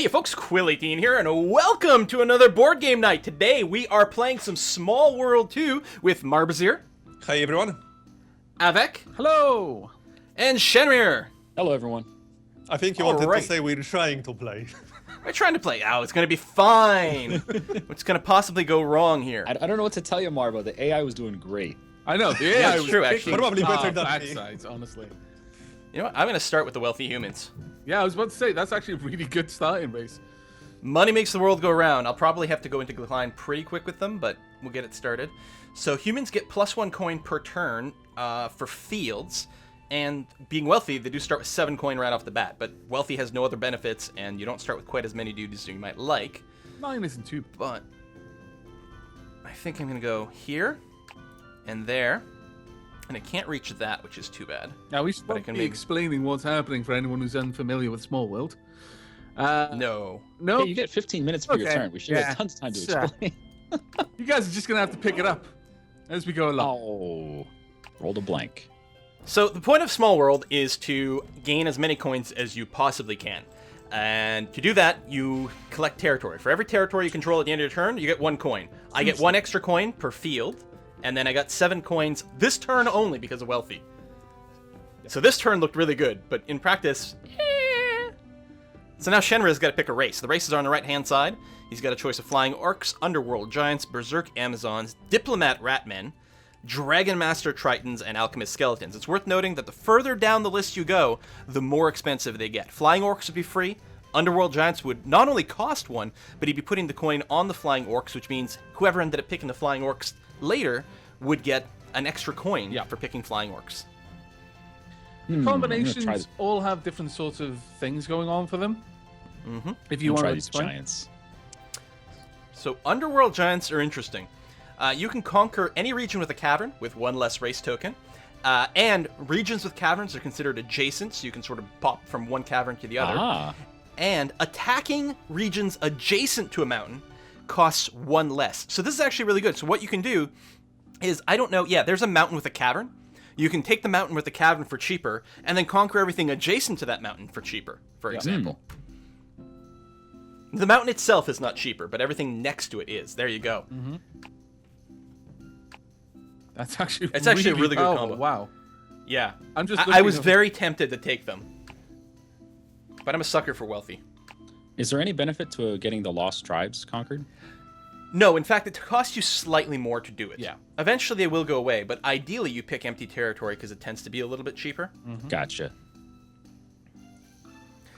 Hey folks, Quill18 here, and welcome to another board game night. Today we are playing some Small World 2 with Marbazir, Hi everyone. Avec, Hello! and Shenrir. Hello, everyone. I think you wanted Alright. to say we're trying to play. We're trying to play. Oh, it's gonna be fine. What's gonna possibly go wrong here? I don't know what to tell you, Marbo. The AI was doing great. I know, the Yeah, AI it's was true, kicking actually. Probably better than our me. backsides, honestly. You know what? I'm gonna start with the wealthy humans. Yeah, I was about to say, that's actually a really good starting base. Money makes the world go round. I'll probably have to go into decline pretty quick with them, but we'll get it started. So humans get +1 coin per turn for fields, and being wealthy, they do start with 7 coin right off the bat, but wealthy has no other benefits, and you don't start with quite as many dudes as you might like. 9 isn't too... But I think I'm gonna go here and there, and I can't reach that, which is too bad. Now, we should But I can probably be maybe- explaining what's happening for anyone who's unfamiliar with Small World. No. No, Hey, you get 15 minutes for your Okay, turn. We should yeah. have tons of time to So- explain. you guys are just going to have to pick it up as we go along. Oh, rolled a blank. So the point of Small World is to gain as many coins as you possibly can. And to do that, you collect territory. For every territory you control at the end of your turn, you get 1 coin. I get 1 extra coin per field, and then I got 7 coins this turn only because of wealthy. So this turn looked really good, but in practice, So now Shenrir's got to pick a race. The races are on the right-hand side. He's got a choice of Flying Orcs, Underworld Giants, Berserk Amazons, Diplomat Ratmen, Dragon Master Tritons, and Alchemist Skeletons. It's worth noting that the further down the list you go, the more expensive they get. Flying Orcs would be free. Underworld Giants would not only cost 1, but he'd be putting the coin on the Flying Orcs, which means whoever ended up picking the Flying Orcs later would get an extra coin for picking Flying Orcs. I'm gonna Combinations try, all have different sorts of things going on for them. Mm-hmm. If you I'm want gonna try to these explain. giants. So Underworld Giants are interesting. You can conquer any region with a cavern with 1 less race token. And regions with caverns are considered adjacent, so you can sort of pop from one cavern to the other. Ah, And attacking regions adjacent to a mountain costs 1 less. So this is actually really good. So what you can do is, I don't know, there's a mountain with a cavern. You can take the mountain with the cavern for cheaper, and then conquer everything adjacent to that mountain for cheaper, for example. The mountain itself is not cheaper, but everything next to it is. There you go. That's actually It's actually a really good powerful. combo. Wow. Yeah. I'm just I looking was at- very tempted to take them. But I'm a sucker for wealthy. is there any benefit to getting the lost tribes conquered? No, in fact, it costs you slightly more to do it. Yeah. Eventually they will go away, but ideally you pick empty territory because it tends to be a little bit cheaper. Gotcha.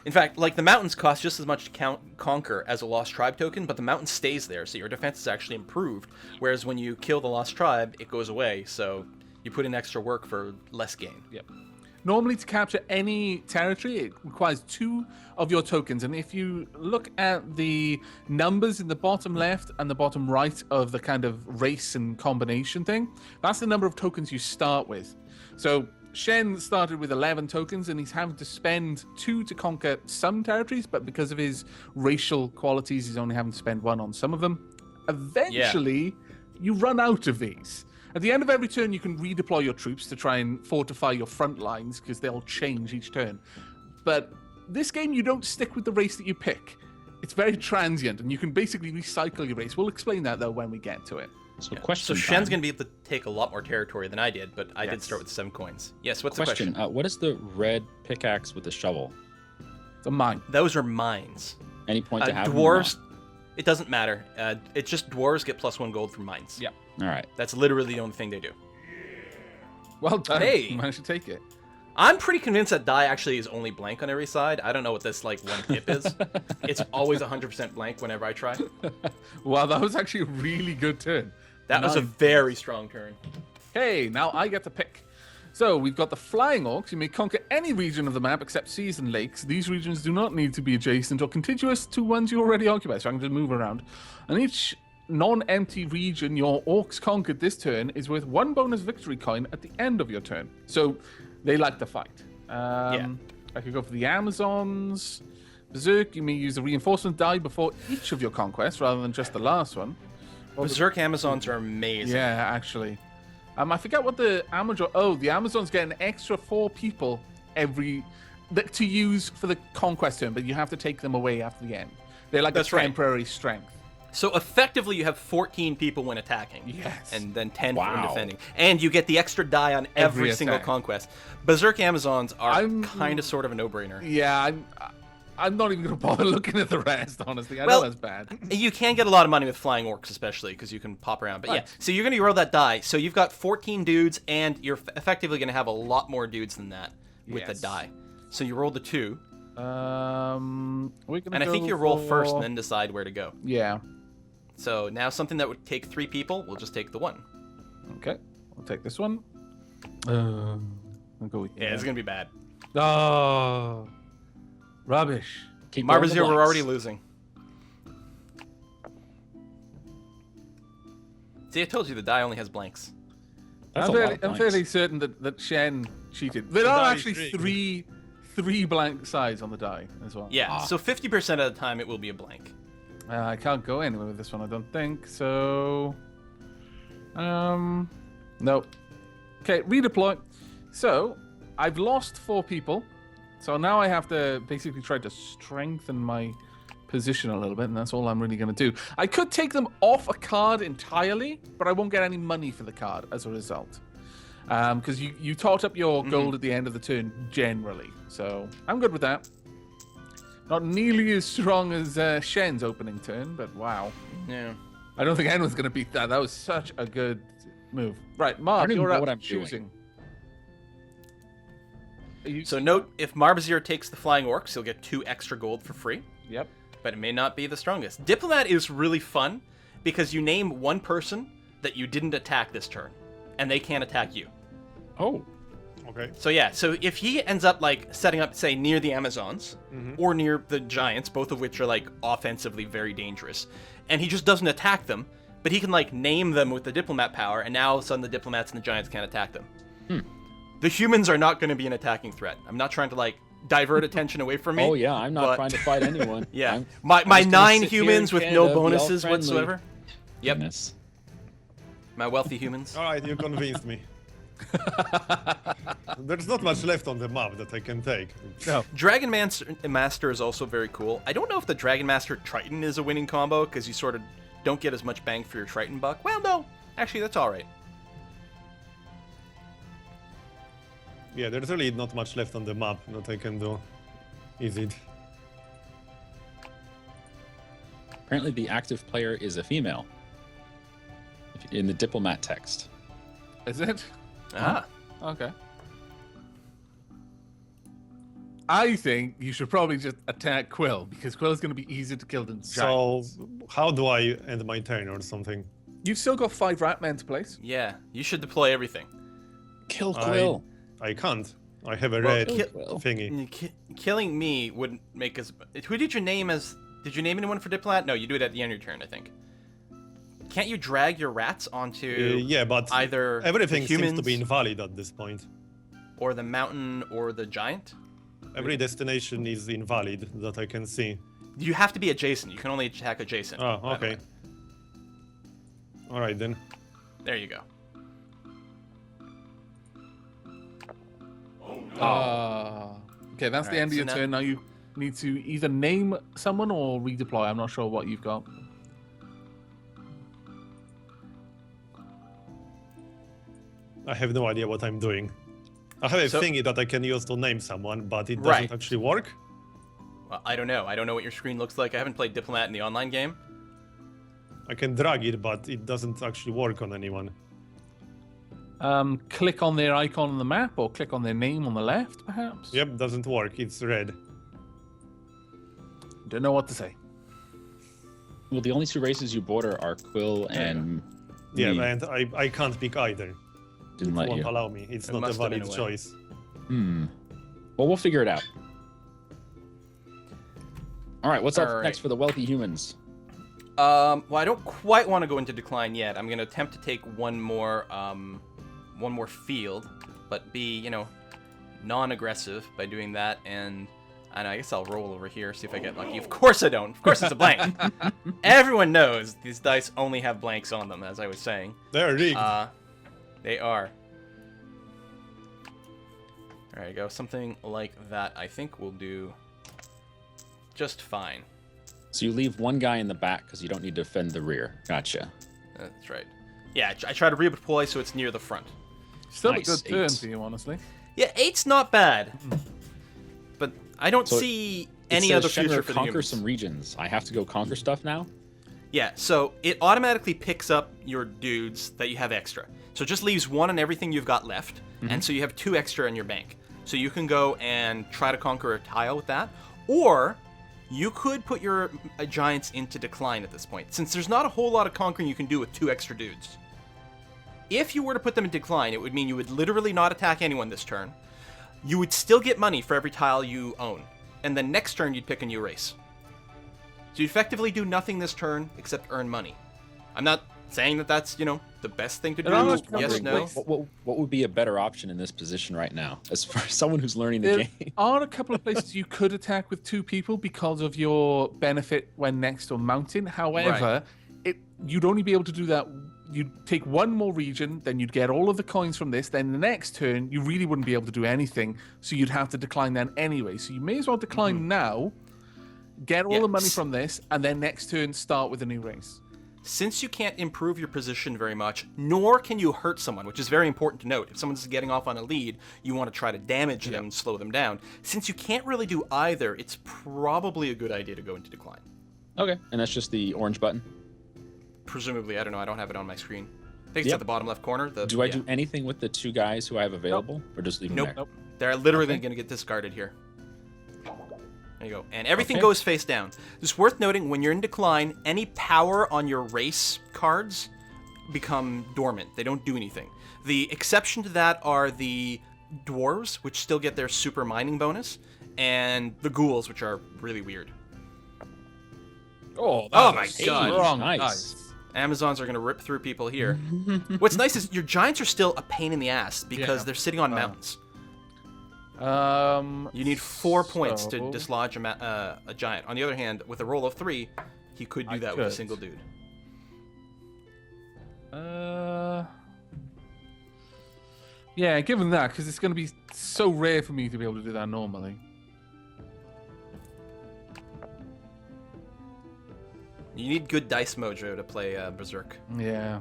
In fact, like the mountains cost just as much to conquer as a lost tribe token, but the mountain stays there, so your defense is actually improved. Whereas when you kill the lost tribe, it goes away, so you put in extra work for less gain. Yep. Normally, to capture any territory, it requires 2 of your tokens. And if you look at the numbers in the bottom left and the bottom right of the kind of race and combination thing, that's the number of tokens you start with. So Shen started with 11 tokens, and he's having to spend 2 to conquer some territories, but because of his racial qualities, he's only having to spend 1 on some of them. Eventually, you run out of these. At the end of every turn, you can redeploy your troops to try and fortify your front lines, because they'll change each turn. But this game, you don't stick with the race that you pick. It's very transient, and you can basically recycle your race. We'll explain that, though, when we get to it. So, So question. Shen's time. going to be able to take a lot more territory than I did, but I did Yes. start with 7 coins. Yes, what's Question. the question? What is the red pickaxe with the shovel? It's a mine. Those are mines. Any point to have them or Dwarves, it doesn't matter. It's just dwarves get +1 gold from mines. Yeah. not? All right. That's literally the only thing they do. Well done. Hey. You managed to take it. I'm pretty convinced that die actually is only blank on every side. I don't know what this like 1 hip is. It's always 100% blank whenever I try. Wow, that was actually a really good turn. That was a Nice. very strong turn. Hey, now I get to pick. So we've got the Flying Orcs. You may conquer any region of the map except seas and lakes. These regions do not need to be adjacent or contiguous to ones you already occupy, so I can just move around. And each non-empty region your Orcs conquered this turn is worth 1 bonus victory coin at the end of your turn. So they like to fight. I could go for the Amazons. Berserk, you may use the reinforcement die before each of your conquests rather than just the last one. Berserk Amazons are amazing. Yeah, actually. I forget what the Amazon... Oh, the Amazons get an extra 4 people every to use for the conquest turn, but you have to take them away after the end. They're like That's a right. temporary strength. So effectively, you have 14 people when attacking. Yes. And then 10 when Wow. defending. And you get the extra die on every Every single attack. conquest. Berserk Amazons are I'm- kind of sort of a no-brainer. Yeah, I'm not even going to bother looking at the rest, honestly. I Well- know that's bad. You can get a lot of money with flying orcs, especially, because you can pop around. But yeah, Right. so you're going to roll that die. So you've got 14 dudes, and you're effectively going to have a lot more dudes than that with the Yes. die. So you roll the 2, We're gonna and I think go you roll for- first and then decide where to go. Yeah. So now something that would take 3 people, we'll just take the 1. Okay. I'll take this one. I'll go with Yeah, it's going to be bad. Oh, rubbish. Keep rolling the Marbazir, we're blanks. already losing. See, I told you the die only has blanks. That's I'm a lot fairly, of I'm blanks. fairly certain that Shen cheated. There The are die actually is rigged. three blank sides on the die as well. Yeah, so 50% of the time it will be a blank. I can't go anywhere with this one, I don't think. So, nope. Okay, redeploy. So, I've lost 4 people. So now I have to basically try to strengthen my position a little bit, and that's all I'm really going to do. I could take them off a card entirely, but I won't get any money for the card as a result. Because you tot up your gold at the end of the turn generally. So, I'm good with that. Not nearly as strong as Shen's opening turn, but wow. Yeah. I don't think anyone's going to beat that. That was such a good move. Right, I Mark, don't even you're know up what I'm doing. choosing. Are you- So note, if Marbazir takes the flying orcs, he'll get 2 extra gold for free, Yep. but it may not be the strongest. Diplomat is really fun because you name one person that you didn't attack this turn, and they can't attack you. Oh, Okay. So yeah, so if he ends up like setting up, say, near the Amazons or near the Giants, both of which are like offensively very dangerous, and he just doesn't attack them, but he can like name them with the diplomat power, and now all of a sudden the diplomats and the Giants can't attack them. The humans are not going to be an attacking threat. I'm not trying to like divert attention away from me. oh yeah, I'm not but- trying to fight anyone. Yeah, I'm my just gonna 9 sit here humans in with Canada, no be all bonuses friendly. whatsoever. Yep, Goodness. my wealthy humans. All right, you convinced me. There's not much left on the map that I can take. No. Dragon Master is also very cool. I don't know if the Dragon Master Triton is a winning combo because you sort of don't get as much bang for your Triton buck. Well, no, actually that's all right. Yeah, there's really not much left on the map that I can do. Is it? Apparently, the active player is a female. In the diplomat text. Is it? Ah, Okay. I think you should probably just attack Quill, because Quill's going to be easier to kill than Giant. So, how do I end my turn or something? You've still got 5 rat men to place. yeah, you should deploy everything. Kill Quill. I can't. I have a Well, red ki- Quill. thingy. Killing me wouldn't make us. Who did you name as? Did you name anyone for diplomat? No, you do it at the end of your turn, I think. Can't you drag your rats onto Yeah, but either everything the seems humans to be invalid at this point. or the mountain or the giant? Every destination is invalid that I can see. You have to be adjacent. You can only attack adjacent. Oh, by the okay. way. All right then. There you go. Okay, that's the Alright, end of so your now- turn. Now you need to either name someone or redeploy. I'm not sure what you've got. I have no idea what I'm doing. I have a So- thingy that I can use to name someone, but it doesn't Right. actually work. Well, I don't know. I don't know what your screen looks like. I haven't played Diplomat in the online game. I can drag it, but it doesn't actually work on anyone. Click on their icon on the map or click on their name on the left, perhaps? Yep, doesn't work. It's red. Don't know what to say. Well, the only 2 races you border are Quill and Yeah, me. and I can't pick either. Didn't It let won't you. allow me. It's It not a must have been valid a way. choice. Well, we'll figure it out. All right, what's up All right. next for the wealthy humans? Well, I don't quite want to go into decline yet. I'm going to attempt to take one more field, but be, non-aggressive by doing that. And I don't know, I guess I'll roll over here, see if I get lucky. Of course I don't. Of course it's a blank. Everyone knows these dice only have blanks on them, as I was saying. They're rigged. They are. There you go. Something like that, I think, will do just fine. So you leave one guy in the back because you don't need to defend the rear. Gotcha. That's right. Yeah, I try to redeploy so it's near the front. Still Nice, a good turn 8. for you, honestly. Yeah, 8's not bad. But I don't So see It any says other future Shenmue for the conquer humans. some regions. I have to go conquer stuff now? Yeah, so it automatically picks up your dudes that you have extra. So it just leaves one on everything you've got left, and so you have 2 extra in your bank. So you can go and try to conquer a tile with that, or you could put your giants into decline at this point, since there's not a whole lot of conquering you can do with 2 extra dudes. If you were to put them in decline, it would mean you would literally not attack anyone this turn. You would still get money for every tile you own, and then next turn you'd pick a new race. So you effectively do nothing this turn except earn money. I'm not saying that that's, the best thing to do. It almost Yes, comes no. with- What would be a better option in this position right now, as far as someone who's learning the There game? are a couple of places you could attack with 2 people because of your benefit when next to a mountain. However, you'd only be able to do that. You'd take one more region, then you'd get all of the coins from this. Then the next turn, you really wouldn't be able to do anything, so you'd have to decline then anyway. So you may as well decline now, get all the money Yes. from this, and then next turn start with a new race. Since you can't improve your position very much, nor can you hurt someone, which is very important to note. If someone's getting off on a lead, you want to try to damage them, slow them down. Since you can't really do either, it's probably a good idea to go into decline. Okay, and that's just the orange button. Presumably, I don't know, I don't have it on my screen. I think it's Yep. at the bottom left corner. Do I do anything with the 2 guys who I have available, or just leave them Nope. there? Nope. They're literally Okay. going to get discarded here. There you go. And everything Okay. goes face down. It's worth noting, when you're in decline, any power on your race cards become dormant. They don't do anything. The exception to that are the dwarves, which still get their super mining bonus, and the ghouls, which are really weird. Oh, Oh my God. Strong Nice. dice. Amazons are going to rip through people here. What's nice is your giants are still a pain in the ass because Yeah. they're sitting on mountains. You need 4 points to so- dislodge a giant. On the other hand, with a roll of 3, he could do I that with a could. single dude. Yeah, given that, because it's going to be so rare for me to be able to do that normally. You need good dice mojo to play Berserk. Yeah.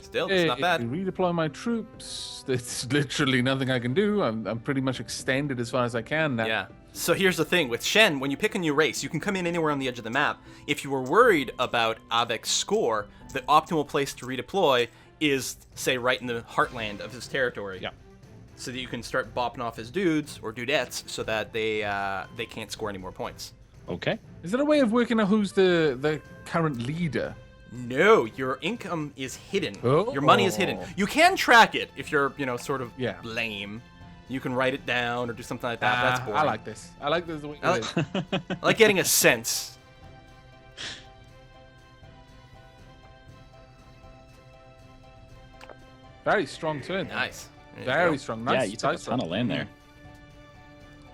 Still, it's not If bad. you redeploy my troops, there's literally nothing I can do. I'm pretty much extended as far as I can now. Yeah. So here's the thing with Shen, when you pick a new race, you can come in anywhere on the edge of the map. If you were worried about Avek's score, the optimal place to redeploy is, say, right in the heartland of his territory. Yeah. So that you can start bopping off his dudes or dudettes so that they can't score any more points. Okay. Is there a way of working out who's the current leader? No, your income is hidden. Oh. Your money is hidden. You can track it if you're, sort of Yeah. lame. You can write it down or do something like that. That's boring. I like this. I like this the way I it like- is. I like getting a sense. Very strong turn. Nice. There you Very go. strong. Nice Yeah, you took a dice ton roll. of land there.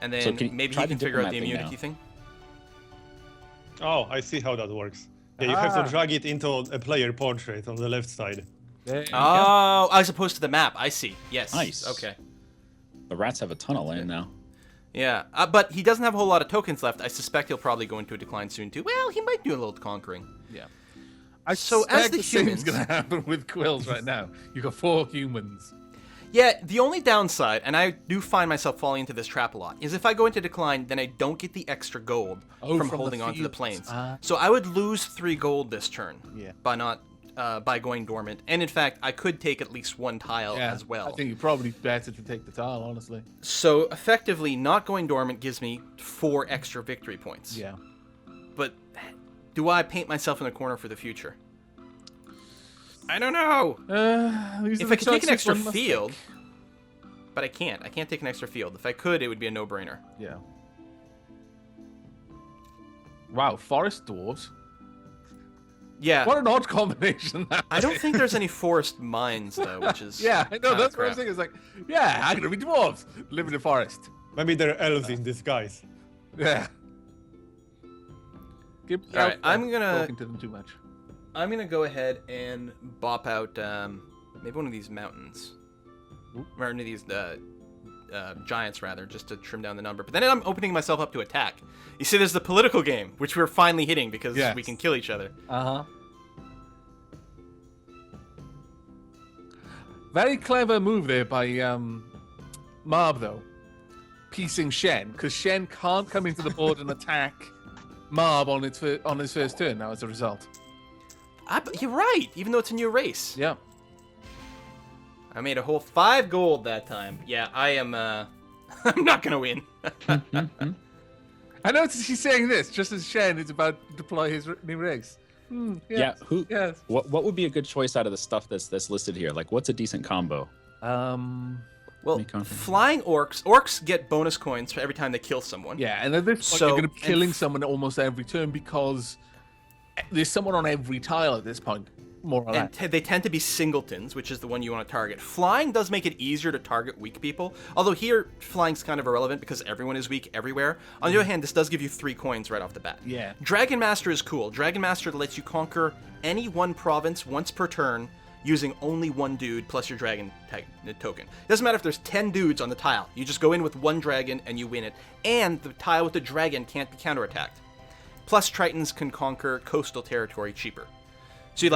And then So can you maybe try he the can figure out diplomat the thing immunity now? thing. Oh, I see how that works. Yeah, you have Ah. to drag it into a player portrait on the left side. There you go. Oh, as opposed to the map. I see. Yes. Nice. Okay. The rats have a ton of land now. Yeah, but he doesn't have a whole lot of tokens left. I suspect he'll probably go into a decline soon too. Well, he might do a little conquering. Yeah. I So as suspect the the same humans- is going to happen with Quills right now. You've got 4 humans. Yeah, the only downside, and I do find myself falling into this trap a lot, is if I go into decline, then I don't get the extra gold Oh, from from the holding onto the fields. planes. Ah. So I would lose 3 gold this turn Yeah. by going dormant. And in fact, I could take at least 1 tile as well. I think you're probably better to take the tile, honestly. So effectively, not going dormant gives me 4 extra victory points. Yeah. But do I paint myself in a corner for the future? I don't know. These are If the I could take an choices extra one must field, make. but I can't. I can't take an extra field. If I could, it would be a no-brainer. Yeah. Wow, forest dwarves. Yeah. What an odd combination that I don't think there's any forest mines though, which is Yeah, I know, kinda that's what I'm crap. saying. It's like, yeah, I'm gonna be dwarves. Live in the forest. Maybe they're elves in disguise. Yeah. All right, I'm gonna- talking to them too much. I'm gonna go ahead and bop out maybe one of these mountains, or one of these giants rather, just to trim down the number. But then I'm opening myself up to attack. You see, there's the political game, which we're finally hitting because Yes. we can kill each other. Uh-huh. Very clever move there by Marb, though. Piecing Shen, because Shen can't come into the board and attack Marb on his first turn now as a result. You're right, even though it's a new race. Yeah. I made a whole 5 gold that time. Yeah, I am, I'm not gonna win. I noticed he's saying this just as Shen is about to deploy his new race. Yeah. Who? Yes. What would be a good choice out of the stuff that's listed here? Like, what's a decent combo? Well, flying orcs get bonus coins for every time they kill someone. Yeah, and at this point So- you're going to be killing someone almost every turn because there's someone on every tile at this point, more or And less. they tend to be singletons, which is the one you want to target. Flying does make it easier to target weak people, although here flying's kind of irrelevant because everyone is weak everywhere. On the other hand, this does give you 3 coins right off the bat. Yeah. Dragon Master is cool. Dragon Master lets you conquer any one province once per turn using only 1 dude plus your dragon token. Doesn't matter if there's 10 dudes on the tile. You just go in with 1 dragon and you win it. And the tile with the dragon can't be counterattacked. Plus, Tritons can conquer coastal territory cheaper. So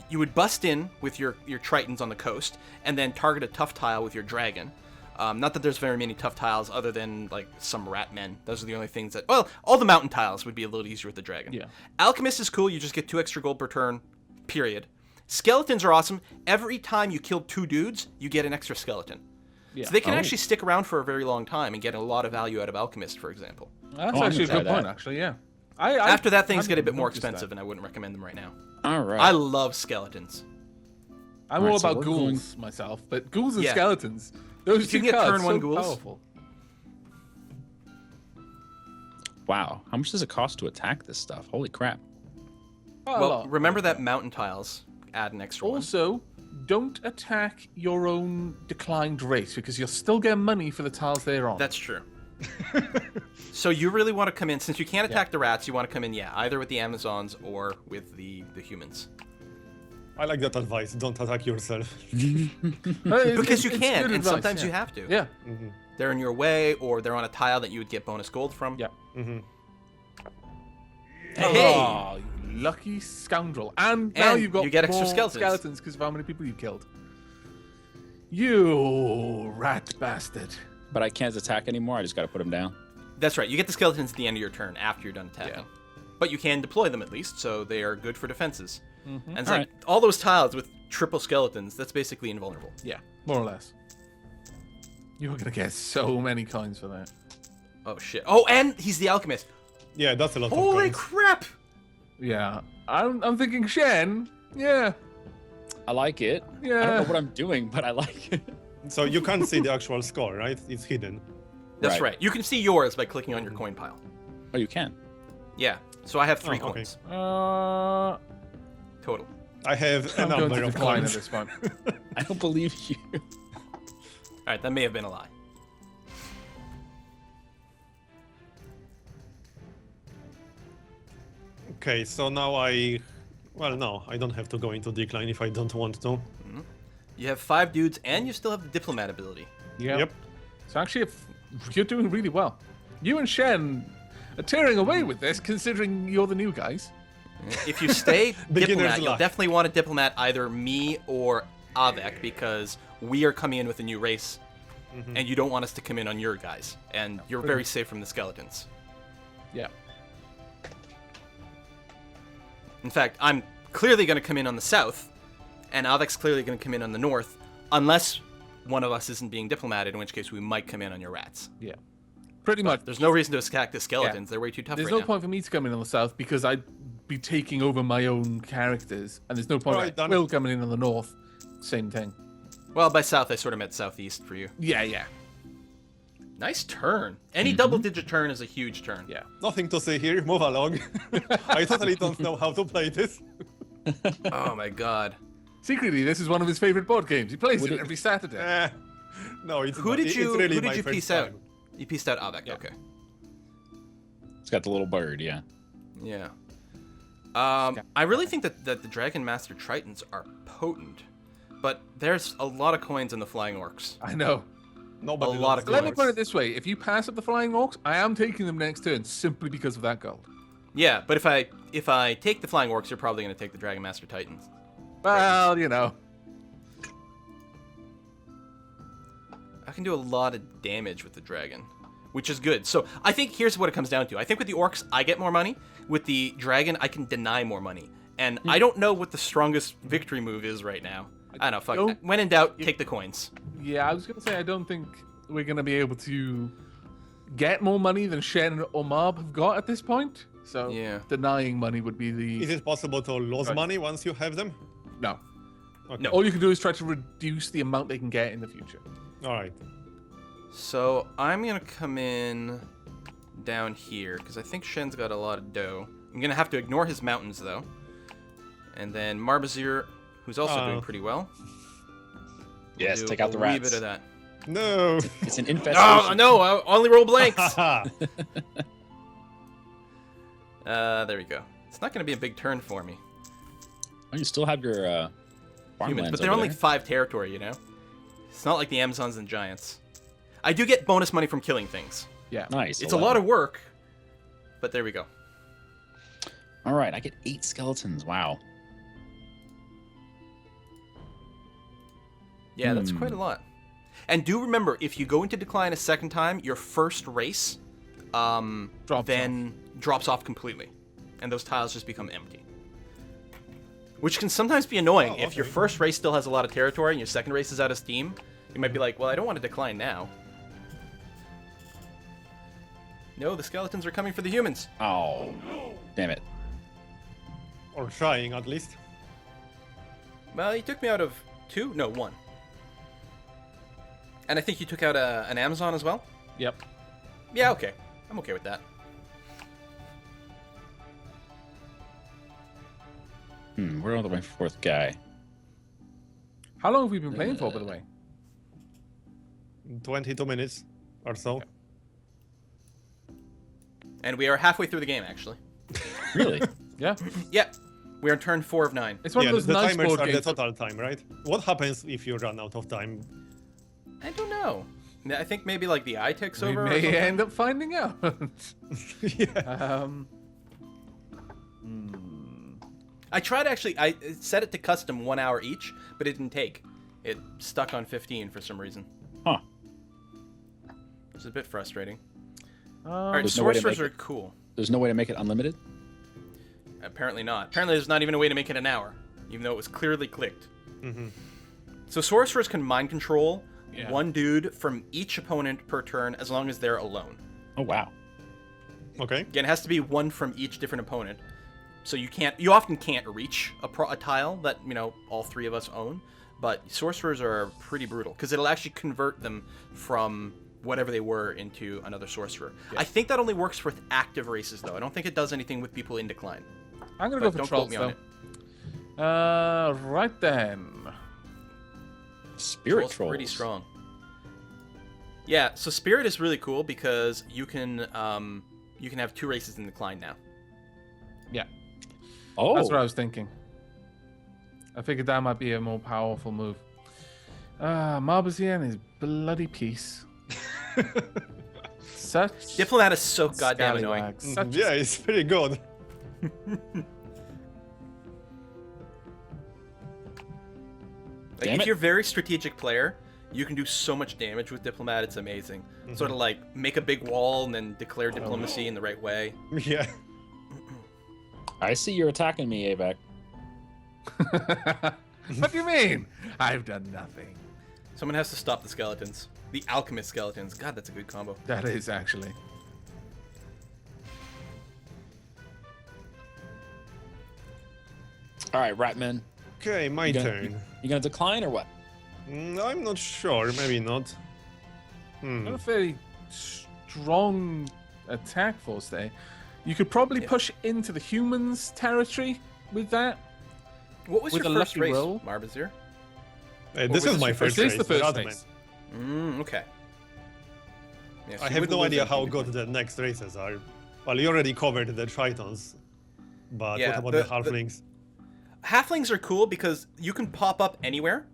you would bust in with your Tritons on the coast and then target a tough tile with your dragon. Not that there's very many tough tiles other than like some rat men. Those are the only things that, well, all the mountain tiles would be a little easier with the dragon. Yeah. Alchemist is cool. You just get 2 extra gold per turn, period. Skeletons are awesome. Every time you kill 2 dudes, you get an extra skeleton. Yeah. So they can actually stick around for a very long time and get a lot of value out of Alchemist, for example. That's I'm actually a gonna good try point, that. actually, yeah. After that, things get a bit more noticed that. expensive, and I wouldn't recommend them right now. All right. I love skeletons. I'm Alright, all so about we're ghouls myself, but ghouls and Yeah. skeletons, those If you two can get cards turn one so ghouls. powerful. Wow. How much does it cost to attack this stuff? Holy crap. Quite a Well, lot. remember that mountain tiles add an extra one. Also, don't attack your own declined race because you'll still get money for the tiles they're on. That's true. So you really want to come in, since you can't attack the rats, you want to come in, either with the Amazons or with the humans. I like that advice. Don't attack yourself. Because you it's can, good and advice, sometimes yeah. you have to. Yeah. They're in your way, or they're on a tile that you would get bonus gold from. Yeah. Hey! Oh, you lucky scoundrel. And now And you've got you get extra more skeletons. because of how many people you killed. You rat bastard. But I can't attack anymore. I just got to put them down. That's right. You get the skeletons at the end of your turn after you're done attacking. Yeah. But you can deploy them at least, so they are good for defenses. And it's All like all those tiles with triple skeletons, that's basically invulnerable. Yeah, more or less. You're going to get so many coins for that. Oh, shit. Oh, and he's the alchemist. Yeah, that's a lot Holy of coins. crap! Yeah. I'm thinking Shen. Yeah. I like it. I don't Yeah. know what I'm doing, but I like it. So you can't see the actual score, right? It's hidden. That's Right. right. You can see yours by clicking on your coin pile. Oh, you can. Yeah. So I have 3 Oh, okay. coins I'm total. I have a going number to of decline at coins. this point. I don't believe you. All right, that may have been a lie. Okay, so now well, no, I don't have to go into decline if I don't want to. You have 5 dudes, and you still have the diplomat ability. Yeah. Yep. So actually, if you're doing really well. You and Shen are tearing away with this, considering you're the new guys. If you stay Beginner's diplomat, you'll luck. definitely want to diplomat either me or Avec, because we are coming in with a new race, and you don't want us to come in on your guys. And you're very safe from the skeletons. Yeah. In fact, I'm clearly going to come in on the south, and Avic's clearly going to come in on the north, unless one of us isn't being diplomated, in which case we might come in on your rats. Yeah. Pretty much. There's no reason to attack the skeletons. They're way too tough There's right no now. point for me to come in on the south because I'd be taking over my own characters, and there's no point Alright, for done. Will coming in on the north. Same thing. Well, by south, I sort of meant southeast for you. Yeah, yeah, Nice turn. Any double-digit turn is a huge turn. yeah. Nothing to say here, move along. I totally don't know how to play this. Oh my god. Secretly, this is one of his favorite board games. He plays Would it it- every Saturday. No, it's Who not. did It's you really who my did you first piece out? time. You pieced out Avec. Okay. It's got the little bird, yeah. Yeah. I really think that the Dragon Master Tritons are potent, but there's a lot of coins in the Flying Orcs. I know. Nobody A lot loves of the Let me orcs. put it this way: if you pass up the flying orcs, I am taking them next turn simply because of that gold. Yeah, but if I take the flying orcs, you're probably going to take the Dragon Master Titans. Well, you know. I can do a lot of damage with the dragon, which is good. So I think here's what it comes down to. I think with the orcs, I get more money. With the dragon, I can deny more money. And I don't know what the strongest victory move is right now. I don't know. Fuck. Don't- When in doubt, take the coins. Yeah, I was gonna say I don't think we're gonna be able to get more money than Shen or Mob have got at this point. So Yeah. denying money would be the Is it possible to lose Right. money once you have them? no. Okay. No. All you can do is try to reduce the amount they can get in the future. All right. So I'm going to come in down here, because I think Shen's got a lot of dough. I'm going to have to ignore his mountains, though. And then Marbazir, who's also doing pretty well. Yes, do take out the a wee rats. bit of that. No. It's an infestation. Oh, no, I only roll blanks. Haha. There we go. It's not going to be a big turn for me. Oh, you still have your Humans, farmlands but they're over only there. 5 territory, you know? It's not like the Amazons and Giants. I do get bonus money from killing things. Yeah. Nice. It's a lot of work, but there we go. All right, I get 8 skeletons. Wow. Yeah, that's quite a lot. And do remember, if you go into decline a second time, your first race drops off completely. And those tiles just become empty. Which can sometimes be annoying. Oh, If your okay. first race still has a lot of territory and your second race is out of steam, you might be like, well, I don't want to decline now. No, the skeletons are coming for the humans. Oh, damn it. Or trying at least. Well, he took me out of 2? No, 1. And I think you took out an Amazon as well? Yep. Yeah, okay. I'm okay with that. We're on the way 4th guy. How long have we been playing for, by the way? 22 minutes or so. And we are halfway through the game, actually. Really? Yeah. Yep. We're on turn 4 of 9. It's one Yeah, of those the nice timers board are the games. total time, right? What happens if you run out of time? I don't know. I think maybe like the eye takes We over. or may something. end up finding out. Yeah. I tried actually. I set it to custom 1 hour each, but it didn't take. It stuck on 15 for some reason. Huh. It's a bit frustrating. All right, There's no way to sorcerers make are cool. There's no way to make it unlimited? Apparently not. Apparently there's not even a way to make it an hour, even though it was clearly clicked. Mm-hmm. So sorcerers can mind control Yeah. one dude from each opponent per turn as long as they're alone. Oh, wow. Okay. Again, it has to be one from each different opponent. So you often can't reach a tile that, all 3 of us own. But sorcerers are pretty brutal because it'll actually convert them from whatever they were into another sorcerer. I think that only works with active races, though. I don't think it does anything with people in decline. I'm gonna But go for don't trolls quote me though. on it. Right then. Spirit trolls. Pretty strong. Yeah, so Spirit is really cool because you can have 2 races in decline now. Yeah, Oh, that's what I was thinking. I figured that might be a more powerful move. Marbazir and his bloody piece. Such Diplomat is so goddamn annoying. scallywag. Such Yeah, it's pretty good. Like, Damn if it. you're a very strategic player, you can do so much damage with Diplomat, it's amazing. Sort of like make a big wall and then declare diplomacy in the right way. Yeah. I see you're attacking me, Avak. What do you mean? I've done nothing. Someone has to stop the skeletons. The alchemist skeletons. God, that's a good combo. That is actually. All right, Ratman. Okay, my You gonna, turn. you gonna decline or what? I'm not sure. Maybe not. Not a very strong attack force there. You could probably push into the humans' territory with that. What was With your a first lucky race, roll? Marbazir? This was is this my your first This race. is the first Ratman. race. Okay. Yeah, so I you have would no lose idea anything how decline. good the next races are. Well, you already covered the Tritons. But Yeah, what about the the- Halflings? Halflings are cool because you can pop up anywhere,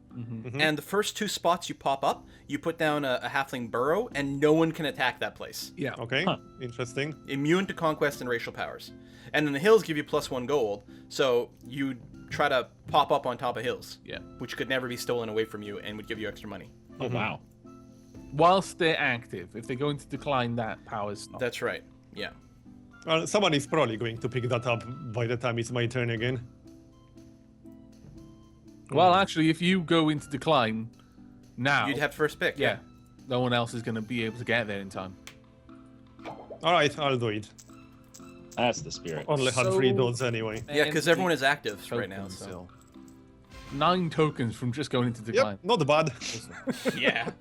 And the first 2 spots you pop up, you put down a halfling burrow, and no one can attack that place. Yeah. Okay, interesting. Immune to conquest and racial powers. And then the hills give you +1 gold, so you try to pop up on top of hills. Yeah. Which could never be stolen away from you and would give you extra money. Oh wow. Whilst they're active, if they're going to decline that, power's stopped. That's right. Yeah. Well, someone is probably going to pick that up by the time it's my turn again. Well, actually, if you go into decline now, You'd have first pick. yeah, no one else is going to be able to get there in time. All right, I'll do it. That's the spirit. Only had 3 dots anyway. Yeah, because everyone is active right now. Tokens So. still. 9 tokens from just going into decline. Yep, not bad. Yeah.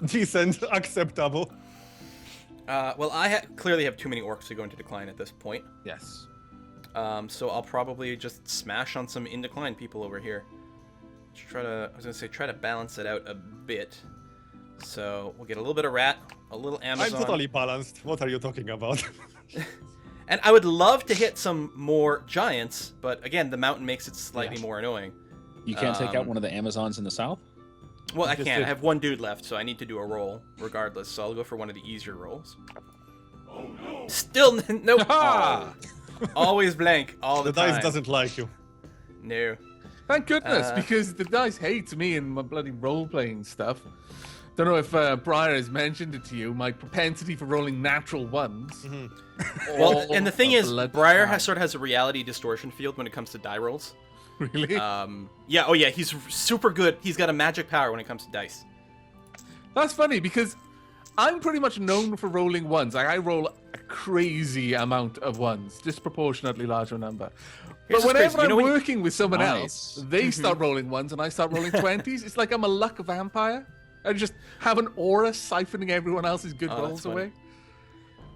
Decent, acceptable. Well, I clearly have too many orcs to go into decline at this point. Yes. So I'll probably just smash on some in decline people over here. Try to balance it out a bit. So we'll get a little bit of rat, a little Amazon. I'm totally balanced. What are you talking about? And I would love to hit some more giants, but again, the mountain makes it slightly more annoying. You can't take out one of the Amazons in the south? Well, I Just can't. did. I have 1 dude left, so I need to do a roll regardless. So I'll go for one of the easier rolls. Oh no! Still nope. Ah! Always blank all the, The time. dice doesn't like you. No. Thank goodness, because the dice hate me and my bloody role-playing stuff. Don't know if Briar has mentioned it to you, my propensity for rolling natural ones. Well, and the thing is, Briar has has a reality distortion field when it comes to die rolls. Really? Yeah. Oh yeah. He's super good. He's got a magic power when it comes to dice. That's funny because I'm pretty much known for rolling ones. Like I roll a crazy amount of ones, disproportionately larger number. Here's But what's crazy. whenever You know I'm when you- working with someone Nice. else, they start rolling ones and I start rolling 20s. It's like I'm a luck vampire. I just have an aura siphoning everyone else's good Oh, that's rolls funny. away.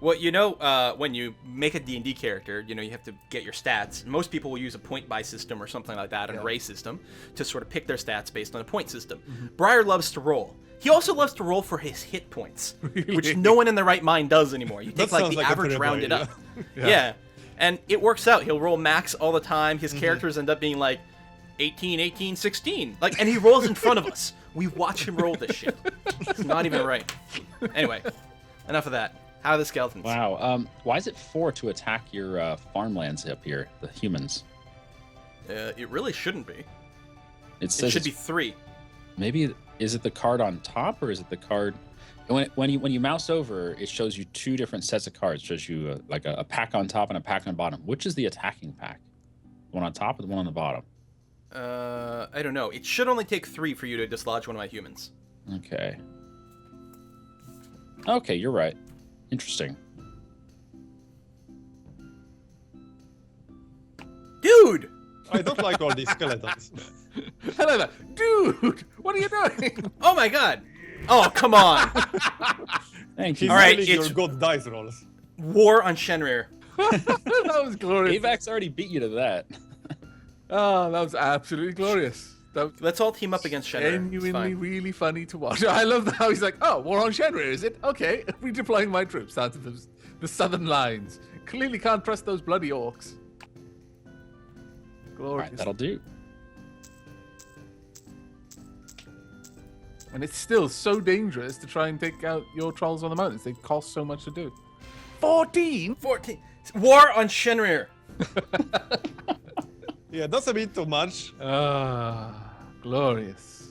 Well, when you make a D&D character, you have to get your stats. Most people will use a point buy system or something like that, an array system, to sort of pick their stats based on a point system. Briar loves to roll. He also loves to roll for his hit points, which no one in their right mind does anymore. You take That like sounds the like a average terrible rounded idea. up. Yeah. And it works out. He'll roll max all the time. His characters end up being like 18, 18, 16. And he rolls in front of us. We watch him roll this shit. It's not even right. Anyway, enough of that. How are the skeletons? Wow. Why is it 4 to attack your farmlands up here, the humans? It really shouldn't be. It says It should be it's- 3. Maybe is it the card on top or is it the card? When you mouse over, it shows you 2 different sets of cards. It shows you like a pack on top and a pack on bottom. Which is the attacking pack? The one on top or the one on the bottom? I don't know. It should only take 3 for you to dislodge one of my humans. Okay. Okay, you're right. Interesting. Dude! I don't like all these skeletons. Hello there. Dude, what are you doing? Oh my god! Oh, come on! Thank He's you. All right, rolling it's- your god dice rolls. War on Shenrir. That was glorious. Avax already beat you to that. Oh, that was absolutely glorious. That was Let's all team up against Shenrir. It's genuinely fine. really funny to watch. I love how he's like, oh, war on Shenrir, is it? Okay, redeploying my troops out to the southern lines. Clearly can't trust those bloody orcs. All Glorious. right, that'll do. And it's still so dangerous to try and take out your trolls on the mountains. They cost so much to do. 14? 14. War on Shenrir. Yeah, that's a bit too much. Ah, glorious.